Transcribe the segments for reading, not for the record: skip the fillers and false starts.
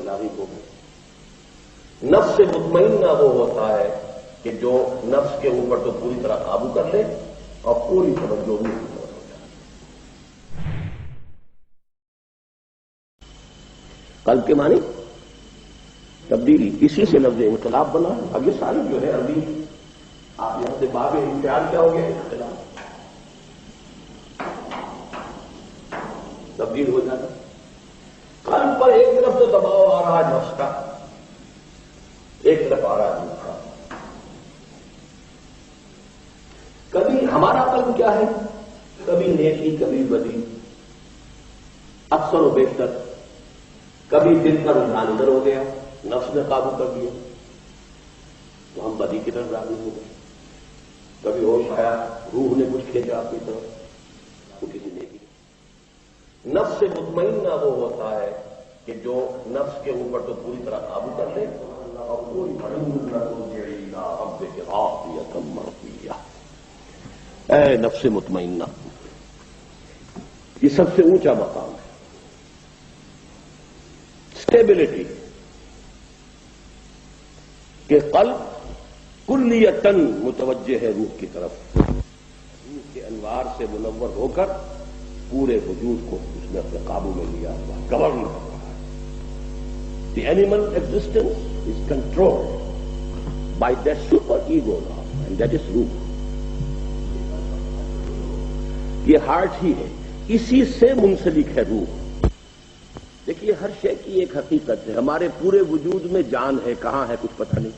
لاغب ہو گئے۔ نفس مطمئنہ وہ ہوتا ہے کہ جو نفس کے اوپر تو پوری طرح قابو کر لے اور پوری توجہ روح کی طرف ہو جائے۔ قلب کے معنی تبدیلی، اسی سے لفظ انقلاب بنا۔ اب یہ ساری جو ہے ابھی آپ یہاں سے باب انفعال کیا ہو گیا؟ انقلاب، تبدیل ہو جاتا۔ قلب پر ایک طرف تو دباؤ آ رہا ہے نفس کا، ایک طرف آ رہا ہے روح کا۔ کبھی ہمارا قلب کیا ہے، کبھی نیکی کبھی بدی، اکثر و بیشتر کبھی دل کا رجحان ادھر ہو گیا، نفس نے قابو کر دیا تو ہم بدی کی طرف راغب ہو گئے، کبھی ہوش آیا روح نے کچھ کھینچا اپنی طرف تو کسی نیکی۔ نفس مطمئنہ وہ ہوتا ہے کہ جو نفس کے اوپر تو پوری طرح قابو کر لے اور پوری اے نفس مطمئنہ، یہ سب سے اونچا مقام ہے۔ اسٹیبلٹی کہ قلب کلیتاً متوجہ ہے روح کی طرف، روح کے انوار سے منور ہو کر پورے وجود کو اس نے اپنے قابو میں لیا ہوا، گورن کر رہا ہے۔ دی animal existence is controlled by that super ego now and that is روح۔ یہ ہارٹ ہی ہے، اسی سے منسلک ہے روح۔ دیکھیے ہر شے کی ایک حقیقت ہے، ہمارے پورے وجود میں جان ہے، کہاں ہے کچھ پتہ نہیں۔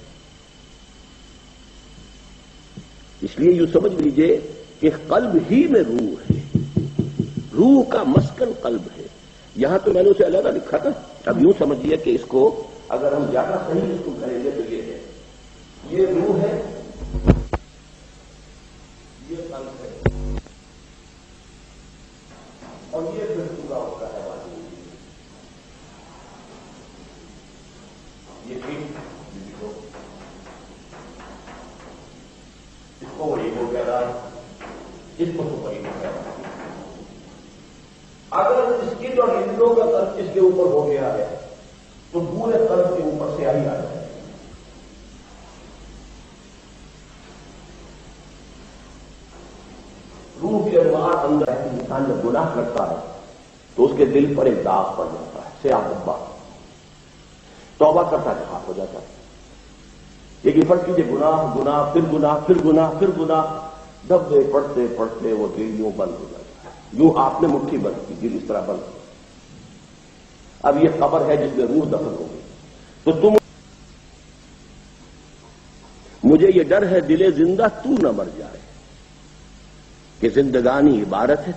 اس لیے یوں سمجھ لیجئے کہ قلب ہی میں روح ہے، روح کا مسکن قلب ہے۔ یہاں تو میں نے اسے علیحدہ لکھا تھا، اب یوں سمجھیے کہ اس کو اگر ہم زیادہ صحیح اس کو کریں گے تو یہ ہے، یہ روح ہے، یہ قلب ہے، اور یہ پھر پورا ہوتا ہے واجب، یہ ٹھیک اس کو وہی ہو گیا، اس کو تو وہی ہو گیا۔ اگر اس کی جو ہندوں کا قلب اس کے اوپر ہو گیا ہے تو پورے قلب کے اوپر سے آئی آ جائے گی۔ روح کے انوار اندر ہے، انسان جب گناہ کرتا ہے تو اس کے دل پر ایک داغ پڑ جاتا ہے، سیاہ دھبا، توبہ کرتا ہے صاف ہو جاتا ہے۔ لیکن فرض کیجیے گناہ گناہ پھر گناہ پھر گناہ پھر گناہ، دھبے پڑتے پڑتے وہ دل یوں بند ہو جاتا ہے، یوں آپ نے مٹھی بند کی، دل اس طرح بند ہو۔ اب یہ قبر ہے جس میں روح دفن ہو گئی، تو تم مجھے یہ ڈر ہے دل زندہ تو نہ مر جائے کہ زندگانی عبارت ہے